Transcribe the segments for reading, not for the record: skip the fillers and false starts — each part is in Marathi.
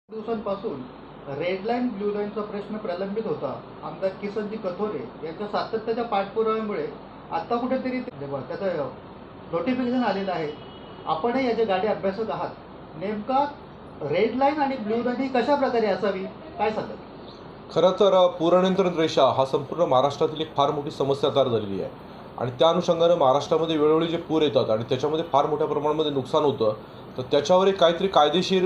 दिवसांपासून रेड लाईन ब्लू लाईनचा प्रश्न प्रलंबित होता. आमदार किसनजी कथोरे यांच्या सातत्याच्या पाठपुराव्यामुळे आता कुठेतरी त्याचं नोटिफिकेशन आलेलं आहे. आपणही याची गाडी अभ्यासक आहात. नेमका रेड लाईन आणि ब्लू लाईन ही कशा प्रकारे असावी, काय सांगाल? खरं तर पूरनियंत्रण रेषा हा संपूर्ण महाराष्ट्रातील एक फार मोठी समस्या तयार झालेली आहे आणि त्या अनुषंगानं महाराष्ट्रामध्ये वेळोवेळी जे पूर येतात आणि त्याच्यामध्ये फार मोठ्या प्रमाणामध्ये नुकसान होतं, तर त्याच्यावर एक काहीतरी कायदेशीर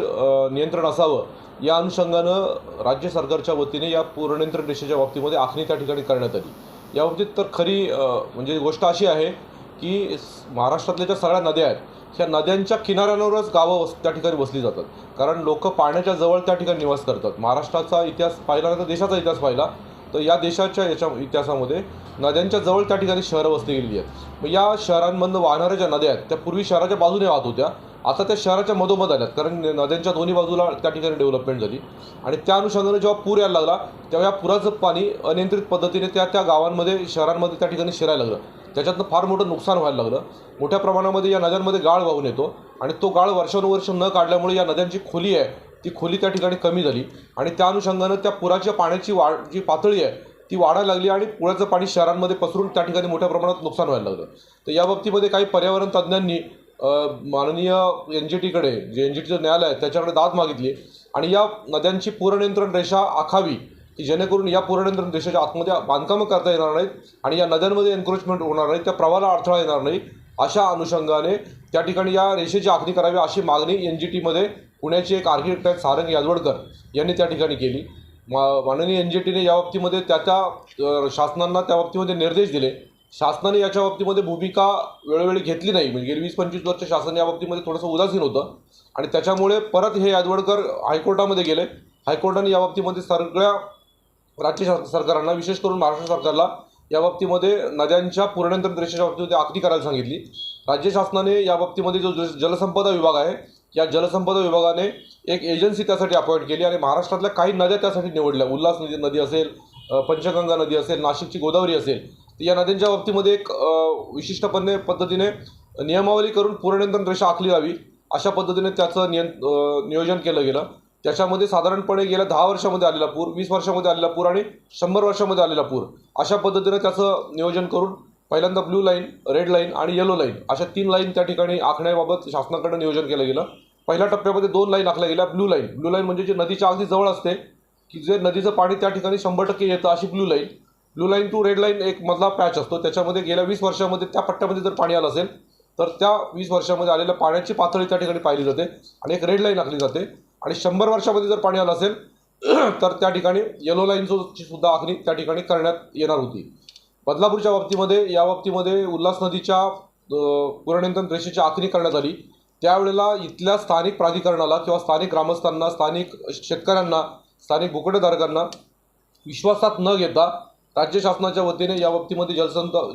नियंत्रण असावं या अनुषंगानं राज्य सरकारच्या वतीने या पूरनियंत्रण रेषेच्या बाबतीमध्ये आखणी त्या ठिकाणी करण्यात आली. या बाबतीत तर खरी म्हणजे गोष्ट अशी आहे की महाराष्ट्रातल्या ज्या सगळ्या नद्या आहेत ह्या नद्यांच्या किनाऱ्यांवरच गावं त्या ठिकाणी बसली जातात, कारण लोक पाण्याच्या जवळ त्या ठिकाणी निवास करतात. महाराष्ट्राचा इतिहास पाहिला तर देशाचा इतिहास पाहिला तर या देशाच्या इतिहासामध्ये नद्यांच्या जवळ त्या ठिकाणी शहरं वसली गेलेली आहेत. मग या शहरांमधून वाहणाऱ्या ज्या नद्या आहेत त्या पूर्वी शहराच्या बाजूने वाहत होत्या, आता त्या शहराच्या मधोमध आल्यात, कारण नद्यांच्या दोन्ही बाजूला त्या ठिकाणी डेव्हलपमेंट झाली आणि त्या अनुषंगाने जेव्हा पूर यायला लागला तेव्हा या पुराचं पाणी अनियंत्रित पद्धतीने त्या गावांमध्ये शहरांमध्ये त्या ठिकाणी शिरायला लागलं. त्याच्यातनं फार मोठं नुकसान व्हायला लागलं. मोठ्या प्रमाणामध्ये या नद्यांमध्ये गाळ वाहून येतो आणि तो गाळ वर्षानुवर्ष न काढल्यामुळे या नद्यांची खोली आहे ती खोली त्या ठिकाणी कमी झाली आणि त्या अनुषंगानं त्या पुराच्या पाण्याची जी पातळी आहे ती वाढायला लागली आणि पुराचं पाणी शहरांमध्ये पसरून त्या ठिकाणी मोठ्या प्रमाणात नुकसान व्हायला लागलं. तर या बाबतीमध्ये काही पर्यावरण तज्ज्ञांनी माननीय NGTकडे जे NGTचं न्यायालय आहे त्याच्याकडे दाद मागितली आणि या नद्यांची पूरनियंत्रण रेषा आखावी की जेणेकरून या पूरनियंत्रण रेषेच्या आतमध्ये बांधकामं करता येणार नाहीत आणि या नद्यांमध्ये एन्क्रोचमेंट होणार नाही, त्या प्रवाहाला अडथळा येणार नाही, अशा अनुषंगाने त्या ठिकाणी या रेषेची आखणी करावी अशी मागणी NGTमध्ये पुण्याचे एक आर्किटेक्ट आहेत सारंग यादवडकर यांनी त्या ठिकाणी केली. माननीय NGTने या बाबतीमध्ये त्या शासनांना त्या बाबतीमध्ये निर्देश दिले. शासनाने याच्या बाबतीमध्ये भूमिका वेळोवेळी घेतली नाही, म्हणजे गेली 20-25 वर्ष शासन या बाबतीमध्ये थोडंसं उदासीन होतं आणि त्याच्यामुळे परत हे यादवडकर हायकोर्टामध्ये गेले. हायकोर्टाने या बाबतीमध्ये सगळ्या राज्य सरकारांना, विशेष करून महाराष्ट्र सरकारला या बाबतीमध्ये नद्यांच्या पूरनियंत्रण रेषेच्या बाबतीमध्ये आखणी करायला सांगितली. राज्य शासनाने या बाबतीमध्ये जो जलसंपदा विभाग आहे या जलसंपदा विभागाने एक एजन्सी त्यासाठी अपॉइंट केली आणि महाराष्ट्रातल्या काही नद्या त्यासाठी निवडल्या. उल्हास नदी असेल, पंचगंगा नदी असेल, नाशिकची गोदावरी असेल, तर या नद्यांच्या बाबतीमध्ये एक विशिष्टपणे पद्धतीने नियमावली करून पूरनियंत्रण रेषा आखली जावी अशा पद्धतीने त्याचं नियोजन केलं गेलं. त्याच्यामध्ये साधारणपणे गेल्या 10 वर्षामध्ये आलेला पूर, 20 वर्षामध्ये आलेला पूर आणि 100 वर्षामध्ये आलेला पूर अशा पद्धतीने त्याचं नियोजन करून पहिल्यांदा ब्लू लाईन, रेड लाईन आणि येलो लाईन अशा 3 लाईन त्या ठिकाणी आखण्याबाबत शासनाकडे नियोजन केलं गेलं. पहिल्या टप्प्यामध्ये 2 लाईन आखल्या गेल्या. ब्लू लाईन म्हणजे जे नदीच्या अगदी जवळ असते की जे नदीचं पाणी त्या ठिकाणी 100% येतं अशी blue line to red line एक मधला पॅच असतो. त्याच्यामध्ये गेल्या 20 वर्षामध्ये त्या पट्ट्यामध्ये जर पाणी आलं असेल तर त्या 20 वर्षामध्ये आलेल्या पाण्याची पातळी त्या ठिकाणी पाहिली जाते आणि एक रेड लाईन आखली जाते आणि 100 वर्षामध्ये जर पाणी आलं असेल तर त्या ठिकाणी येलो लाईनची सुद्धा आखणी त्या ठिकाणी करण्यात येणार होती. बदलापूरच्या बाबतीमध्ये या बाबतीमध्ये उल्हास नदीच्या पूरनियंत्रण रेषेची आखणी करण्यात आली. त्यावेळेला इथल्या स्थानिक प्राधिकरणाला किंवा स्थानिक ग्रामस्थांना, स्थानिक शेतकऱ्यांना, स्थानिक बोकडेधारकांना विश्वासात न घेता राज्य शासनाच्या वतीने या बाबतीमध्ये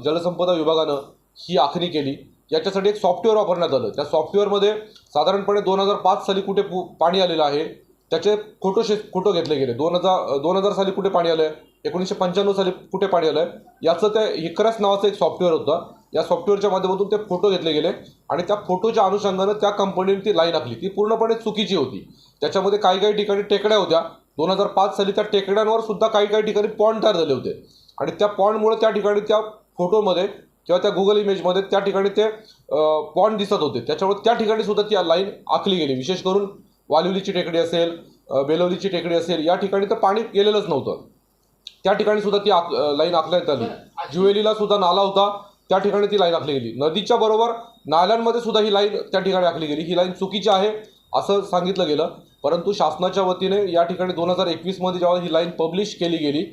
जलसंपदा विभागानं ही आखणी केली. याच्यासाठी एक सॉफ्टवेअर वापरण्यात आलं. त्या सॉफ्टवेअरमध्ये साधारणपणे 2005 साली कुठे पाणी आलेलं आहे त्याचे फोटो घेतले गेले. 2000 साली कुठे पाणी आलं आहे, 1995 साली कुठे पाणी आलं आहे, याचं त्या हिकरस नावाचं एक सॉफ्टवेअर होतं. या सॉफ्टवेअरच्या माध्यमातून ते फोटो घेतले गेले आणि त्या फोटोच्या अनुषंगानं त्या कंपनीने ती लाईन आखली. ती पूर्णपणे चुकीची होती. त्याच्यामध्ये काही ठिकाणी टेकड्या होत्या. 2005 साली त्या टेकड्यांवर सुद्धा काही ठिकाणी पॉइंट तयार झाले होते आणि त्या पॉइंटमुळे त्या ठिकाणी त्या फोटोमध्ये किंवा त्या गुगल इमेजमध्ये त्या ठिकाणी ते पॉइंट दिसत होते. त्याच्यामुळे त्या ठिकाणी सुद्धा ती लाईन आखली गेली. विशेष करून वालिवलीची टेकडी असेल, बेलवलीची टेकडी असेल, या ठिकाणी तर पाणी गेलेलंच नव्हतं. त्या ठिकाणी सुद्धा ती लाईन आखण्यात आली. जुवेलीला सुद्धा नाला होता, त्या ठिकाणी ती लाईन आखली गेली. नदीच्या बरोबर नाल्यांमध्ये सुद्धा ही लाईन त्या ठिकाणी आखली गेली. ही लाईन चुकीची आहे असं सांगितलं गेलं, परंतु शासनाच्या वतीने या ठिकाणी 2021 जेव्हा ही लाईन पब्लिश केली गेली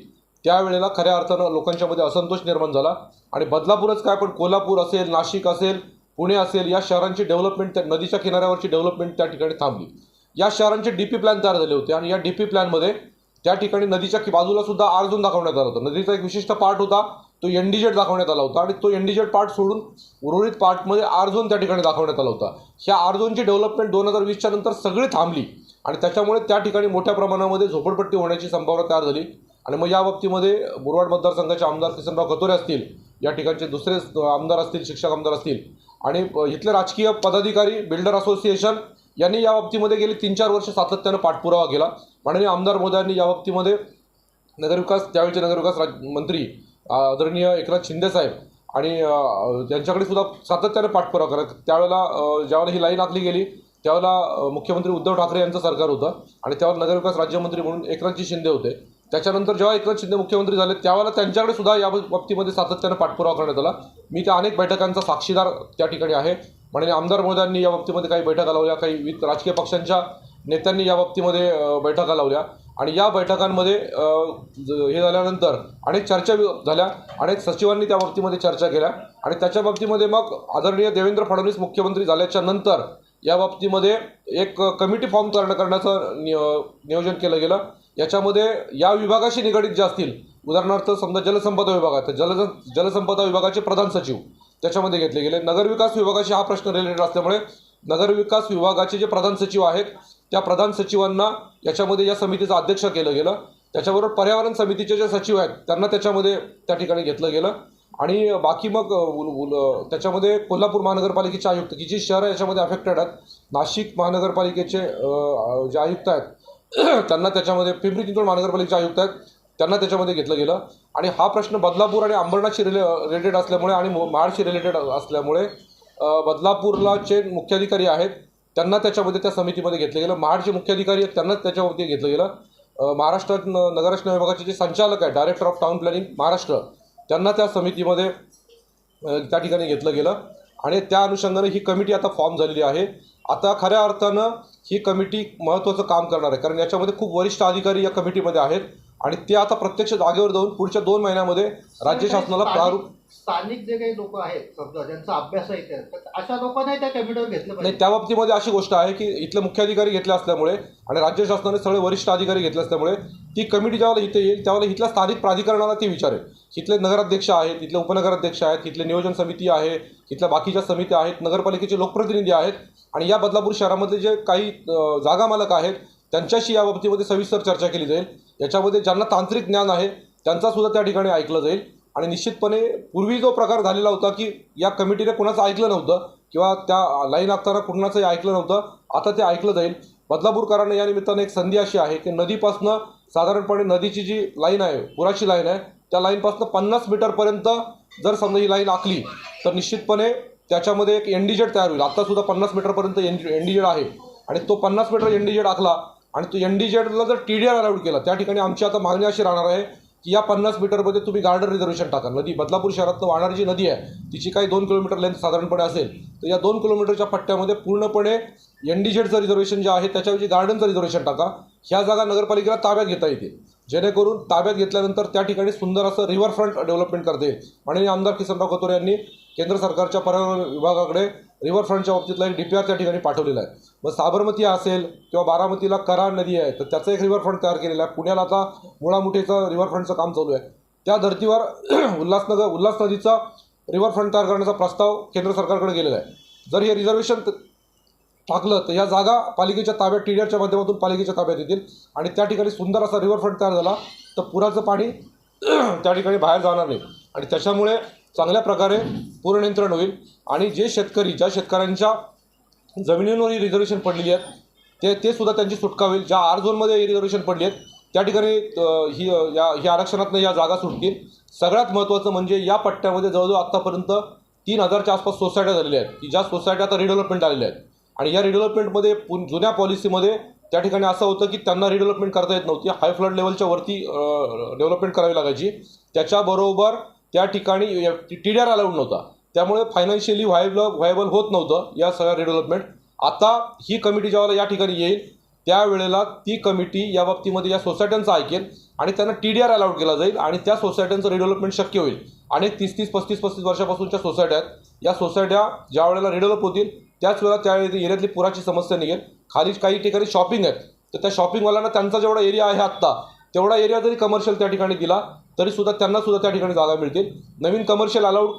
त्यावेळेला खऱ्या अर्थानं लोकांच्यामध्ये असंतोष निर्माण झाला आणि बदलापूरच काय पण कोल्हापूर असेल, नाशिक असेल, पुणे असेल, या शहरांची डेव्हलपमेंट, त्या नदीच्या किनाऱ्यावरची डेव्हलपमेंट त्या ठिकाणी थांबली. या शहरांचे DP प्लॅन तयार झाले होते आणि या DP प्लॅनमध्ये त्या ठिकाणी नदीच्या बाजूला सुद्धा आर्झोन दाखवण्यात आला होता. नदीचा एक विशिष्ट पार्ट होता तो NDZ दाखवण्यात आला होता आणि तो NDZ पार्ट सोडून उर्वरित पार्टमध्ये आर्झोन त्या ठिकाणी दाखवण्यात आला होता. ह्या आर्झोनची डेव्हलपमेंट 2020च्या नंतर सगळी थांबली आणि त्याच्यामुळे त्या ठिकाणी मोठ्या प्रमाणामध्ये झोपडपट्टी होण्याची संभावना तयार झाली आणि मग या बाबतीमध्ये मुरबाड मतदारसंघाचे आमदार किसनराव कथोरे असतील, या ठिकाणचे दुसरे आमदार असतील, शिक्षक आमदार असतील आणि इथले राजकीय पदाधिकारी, बिल्डर असोसिएशन यांनी या बाबतीमध्ये गेली 3-4 वर्ष सातत्यानं पाठपुरावा केला. माननीय आमदार महोदयांनी या बाबतीमध्ये नगरविकास त्यावेळेचे नगरविकास मंत्री आदरणीय एकनाथ शिंदे साहेब आणि त्यांच्याकडे सुद्धा सातत्याने पाठपुरावा करा. त्यावेळेला ज्यावेळेला ही लाईन आखली गेली त्यावेळेला मुख्यमंत्री उद्धव ठाकरे यांचं सरकार होतं आणि त्यावेळेला नगरविकास राज्यमंत्री म्हणून एकनाथजी शिंदे होते. त्याच्यानंतर जेव्हा एकनाथ शिंदे मुख्यमंत्री झाले त्यावेळेला त्यांच्याकडे सुद्धा या बाबतीमध्ये सातत्यानं पाठपुरावा करण्यात आला. मी त्या अनेक बैठकांचा साक्षीदार त्या ठिकाणी आहे. माननीय आमदार महोदयांनी या बाबतीमध्ये काही बैठका लावल्या, काही विविध राजकीय पक्षांच्या नेत्यांनी या बाबतीमध्ये बैठका लावल्या आणि या बैठकांमध्ये हे झाल्यानंतर अनेक चर्चा झाल्या, अनेक सचिवांनी त्या बाबतीमध्ये चर्चा केल्या आणि त्याच्या बाबतीमध्ये मग आदरणीय देवेंद्र फडणवीस मुख्यमंत्री झाल्याच्या नंतर या बाबतीमध्ये एक कमिटी फॉर्म करण्याचं नियोजन केलं गेलं. याच्यामध्ये या विभागाशी निगडीत जे असतील, उदाहरणार्थ समजा जलसंपदा विभाग आहे तर जलसंपदा विभागाचे प्रधान सचिव त्याच्यामध्ये घेतले गेले. नगरविकास विभागाशी हा प्रश्न रिलेटेड असल्यामुळे नगरविकास विभागाचे जे प्रधान सचिव आहेत त्या प्रधान सचिवांना याच्यामध्ये या समितीचं अध्यक्ष केलं गेलं. त्याच्याबरोबर पर्यावरण समितीचे जे सचिव आहेत त्यांना त्याच्यामध्ये त्या ठिकाणी घेतलं गेलं आणि बाकी मग त्याच्यामध्ये कोल्हापूर महानगरपालिकेचे आयुक्त की जी शहरं याच्यामध्ये अफेक्टेड आहेत, नाशिक महानगरपालिकेचे जे आयुक्त आहेत त्यांना त्याच्यामध्ये, पिंपरी चिंचवड महानगरपालिकेचे आयुक्त आहेत त्यांना त्याच्यामध्ये घेतलं गेलं आणि हा प्रश्न बदलापूर आणि अंबरनाथशी रिलेटेड असल्यामुळे आणि महाडशी रिलेटेड असल्यामुळे बदलापूरलाचे मुख्याधिकारी आहेत त्यांना त्याच्यामध्ये त्या समितीमध्ये घेतलं गेलं. महाडचे मुख्याधिकारी आहेत त्यांना त्याच्यामध्ये घेतलं गेलं. महाराष्ट्रात नगररचना विभागाचे जे संचालक आहेत, director of town planning Maharashtra, त्यांना त्या समितीमध्ये त्या ठिकाणी घेतलं गेलं आणि त्या अनुषंगाने ही कमिटी आता फॉर्म झालेली आहे. आता खऱ्या अर्थानं ही कमिटी महत्त्वाचं काम करणार आहे कारण याच्यामध्ये खूप वरिष्ठ अधिकारी या कमिटीमध्ये आहेत आणि ते आता प्रत्यक्ष जागेवर जाऊन पुढच्या 2 महिन्यामध्ये राज्य शासनाला प्रारूप स्थानिक जे काही लोक आहेत समजा ज्यांचा अभ्यास आहे तर अशा लोकांनाही त्या कमिटीवर घेतलं पाहिजे. नाही, त्या बाबतीमध्ये अशी गोष्ट आहे की इथले मुख्याधिकारी घेतले असल्यामुळे आणि राज्य शासनाने सगळे वरिष्ठ अधिकारी घेतले असल्यामुळे ती कमिटी ज्यावेळेला इथे येईल त्यावेळेला इथल्या स्थानिक प्राधिकरणाला ती विचारेल. इथले नगराध्यक्ष आहेत, इथले उपनगराध्यक्ष आहेत, इथले नियोजन समिती आहे, इथल्या बाकीच्या समित्या आहेत, नगरपालिकेचे लोकप्रतिनिधी आहेत आणि या बदलापूर शहरामधले जे काही जागा मालक आहेत त्यांच्याशी या बाबतीमध्ये सविस्तर चर्चा केली जाईल. याच्यामध्ये ज्यांना तांत्रिक ज्ञान आहे त्यांचासुद्धा त्या ठिकाणी ऐकलं जाईल आणि निश्चितपणे पूर्वी जो प्रकार झालेला होता की या कमिटीने कुणाचं ऐकलं नव्हतं किंवा त्या लाईन आखताना कुणाचंही ऐकलं नव्हतं, आता ते ऐकलं जाईल. बदलापूरकरांना या निमित्ताने एक संधी अशी आहे की नदीपासनं साधारणपणे नदीची जी लाईन आहे, पुराची लाईन आहे, त्या लाईनपासनं 50 मीटरपर्यंत जर समजा ही लाईन आखली तर निश्चितपणे त्याच्यामध्ये एक एनडीजेड तयार होईल. आत्तासुद्धा 50 मीटरपर्यंत एनडीजेड आहे आणि तो 50 मीटर एनडीजेड आखला आणि तो एनडीजेडला जर TDR अलाउड केला, त्या ठिकाणी आमची आता मागणी अशी राहणार आहे की या 50 मीटरमध्ये तुम्ही गार्डन रिझर्वेशन टाका. नदी बदलापूर शहरातनं वाहणारी जी नदी आहे तिची काही 2 किलोमीटर लेंथ साधारणपणे असेल तर या 2 किलोमीटरच्या पट्ट्यामध्ये पूर्णपणे एनडीजेडचं रिझर्वेशन जे आहे त्याच्याऐवजी गार्डनचं रिझर्वेशन टाका. ह्या जागा नगरपालिकेला ताब्यात घेता येतील जेणेकरून ताब्यात घेतल्यानंतर त्या ठिकाणी सुंदर असं रिव्हरफ्रंट डेव्हलपमेंट करता येईल. माननीय आमदार किसनराव कथोरे यांनी केंद्र सरकारच्या पर्यावरण विभागाकडे रिव्हरफ्रंटच्या बाबतीतला एक DPR त्या ठिकाणी पाठवलेला आहे. मग साबरमती असेल किंवा बारामतीला कराड नदी आहे तर त्याचं एक रिव्हरफ्रंट तयार केलेलं आहे. पुण्याला आता मुळामुठेचं रिव्हरफ्रंटचं काम चालू आहे. त्या धर्तीवर उल्हास नदीचा रिव्हरफ्रंट तयार करण्याचा प्रस्ताव केंद्र सरकारकडे गेलेला आहे. जर हे रिझर्वेशन टाकलं तर या जागा पालिकेच्या ताब्यात TDRच्या माध्यमातून पालिकेच्या ताब्यात येतील आणि त्या ठिकाणी सुंदर असा रिव्हरफ्रंट तयार झाला तर पुराचं पाणी त्या ठिकाणी बाहेर जाणार नाही आणि त्याच्यामुळे चांगल्या प्रकारे पूरनियंत्रण होईल आणि ज्या शेतकऱ्यांच्या जमिनींवर ही रिझर्वेशन पडलेली आहेत ते सुद्धा त्यांची सुटका होईल. ज्या R झोनमध्ये ही रिझर्वेशन पडली आहेत त्या ठिकाणी ही आरक्षणातनं या जागा सुटतील. सगळ्यात महत्त्वाचं म्हणजे या पट्ट्यामध्ये जवळजवळ आत्तापर्यंत 3000च्या आसपास सोसायट्या झालेल्या आहेत की ज्या सोसायट्या आता रिडेव्हलपमेंट आलेल्या आहेत आणि या रिडेव्हलपमेंटमध्ये जुन्या पॉलिसीमध्ये त्या ठिकाणी असं होतं की त्यांना रिडेव्हलपमेंट करता येत नव्हती. हाय फ्लड लेवलच्या वरती डेव्हलपमेंट करावी लागायची. त्याच्याबरोबर त्या ठिकाणी TDR अलाउड नव्हता त्यामुळे फायनान्शियली व्हायबल होत नव्हतं या सगळ्या रिडेव्हलपमेंट. आता ही कमिटी ज्यावेळेला या ठिकाणी येईल त्यावेळेला ती कमिटी या बाबतीमध्ये या सोसायट्यांचं ऐकेल आणि त्यांना TDR अलाउड केला जाईल आणि त्या सोसायट्यांचं रिडेव्हलपमेंट शक्य होईल. अनेक 30-30, 35-35 वर्षापासूनच्या सोसायट्या आहेत. या सोसायट्या ज्या वेळेला रिडेव्हलप होतील त्याच वेळेला त्या एरियातली पुराची समस्या निघेल. खाली काही ठिकाणी शॉपिंग आहेत तर त्या शॉपिंगवाल्यांना त्यांचा जेवढा एरिया आहे आत्ता तेवढा एरिया जरी कमर्शियल त्या ठिकाणी दिला तरीसुद्धा त्यांनासुद्धा त्या ठिकाणी जागा मिळतील. नवीन कमर्शियल अलाउड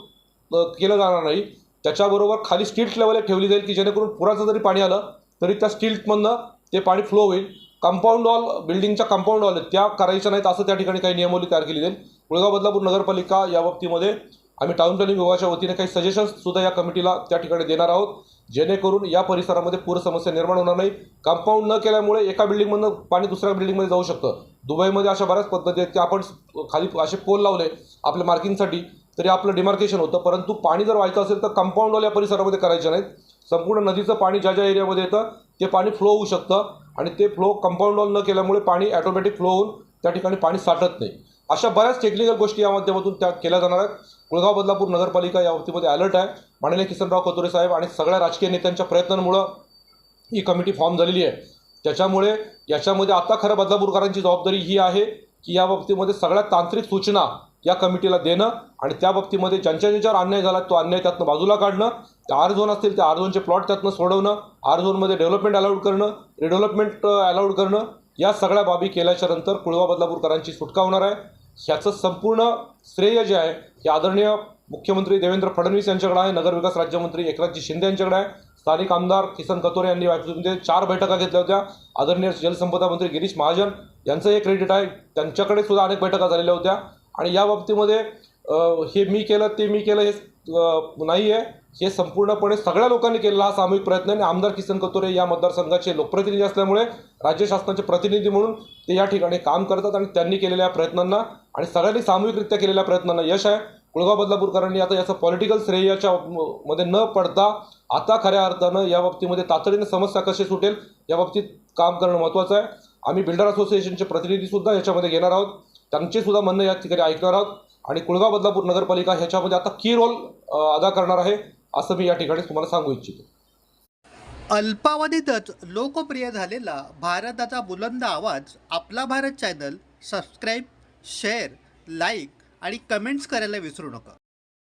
केलं जाणार नाही. त्याच्याबरोबर खाली स्ट्रीट लेवल ठेवली जाईल की जेणेकरून पुराचं जरी पाणी आलं तरी त्या स्ट्रीटमधनं ते पाणी फ्लो होईल. कंपाऊंड वॉल, बिल्डिंगच्या कंपाऊंड वॉल त्या करायच्या नाहीत असं त्या ठिकाणी काही नियमावली तयार केली जाईल. कुळगाव बदलापूर नगरपालिका या बाबतीमध्ये आम्ही टाउन प्लॅनिंग विभागाच्या वतीने काही सजेशन्ससुद्धा या कमिटीला त्या ठिकाणी देणार आहोत जेणेकरून या परिसरामध्ये पूर समस्या निर्माण होणार नाही. कंपाऊंड न केल्यामुळे एका बिल्डिंगमधनं पाणी दुसऱ्या बिल्डिंगमध्ये जाऊ शकतं. दुबईमध्ये अशा बऱ्याच पद्धती आहेत की आपण खाली असे पोल लावले आपल्या मार्किंगसाठी तरी आपलं डिमार्केशन होतं, परंतु पाणी जर व्हायचं असेल तर कंपाऊंडवाल्या परिसरामध्ये करायचे नाहीत. संपूर्ण नदीचं पाणी ज्या ज्या एरियामध्ये येतं ते पाणी फ्लो होऊ शकतं आणि ते फ्लो कंपाऊंड वॉल न केल्यामुळे पाणी ॲटोमॅटिक फ्लो होऊन त्या ठिकाणी पाणी साठत नाही. अशा बऱ्याच टेक्निकल गोष्टी या माध्यमातून त्या केल्या जाणार आहेत. कुळगाव बदलापूर नगरपालिका या बाबतीमध्ये अलर्ट आहे. माननीय किसनराव कतोरे साहेब आणि सगळ्या राजकीय नेत्यांच्या प्रयत्नांमुळं ही कमिटी फॉर्म झालेली आहे. त्याच्यामुळे याच्यामध्ये आता खरं बदलापूरकरांची जबाबदारी ही आहे की या बाबतीमध्ये सगळ्या तांत्रिक सूचना या कमिटीला देणं आणि त्या बाबतीमध्ये ज्यांच्यावर अन्याय झाला तो अन्याय त्यातनं बाजूला काढणं, त्या आर झोन असतील त्या आर झोनचे प्लॉट त्यातनं सोडवणं, आर झोनमध्ये डेव्हलपमेंट अलाउड करणं, रिडेव्हलपमेंट अलाउड करणं, या सगळ्या बाबी केल्याच्या नंतर कुळगाव बदलापूरकरांची सुटका होणार आहे. ह्याचं संपूर्ण श्रेय जे आहे हे आदरणीय मुख्यमंत्री देवेंद्र फडणवीस यांच्याकडे आहे, नगरविकास राज्यमंत्री एकनाथजी शिंदे यांच्याकडे आहे, स्थानिक आमदार किसन कतोरे यांनी यामध्ये 4 बैठका घेतल्या होत्या, आदरणीय जलसंपदा मंत्री गिरीश महाजन यांचं हे क्रेडिट आहे, त्यांच्याकडे सुद्धा अनेक बैठका झालेल्या होत्या. आणि या बाबतीमध्ये हे मी केलं ते मी केलं हे नाही आहे, हे संपूर्णपणे सगळ्या लोकांनी केलेला हा सामूहिक प्रयत्न आहे. आणि आमदार किसन कतोरे या मतदारसंघाचे लोकप्रतिनिधी असल्यामुळे राज्य शासनाचे प्रतिनिधी म्हणून ते या ठिकाणी काम करतात आणि त्यांनी केलेल्या प्रयत्नांना आणि सगळ्यांनी सामूहिकरित्या केलेल्या प्रयत्नांना यश आहे. कुळगाव बदलापूरकरांनी आता याचं पॉलिटिकल श्रेयाच्या मध्ये न पडता आता खऱ्या अर्थानं या बाबतीमध्ये तातडीने समस्या कशी सुटेल या बाबतीत काम करणं महत्त्वाचं आहे. आम्ही बिल्डर असोसिएशनचे प्रतिनिधीसुद्धा याच्यामध्ये घेणार आहोत, त्यांचे सुद्धा म्हणणं या ठिकाणी ऐकणार आहोत आणि कुळगाव बदलापूर नगरपालिका ह्याच्यामध्ये आता की रोल अदा करणार आहे असं मी या ठिकाणी तुम्हाला सांगू इच्छितो. अल्पावधीतच लोकप्रिय झालेला भारताचा बुलंद आवाज आपला Bharat channel subscribe, share, like आणि कमेंट्स करायला विसरू नका.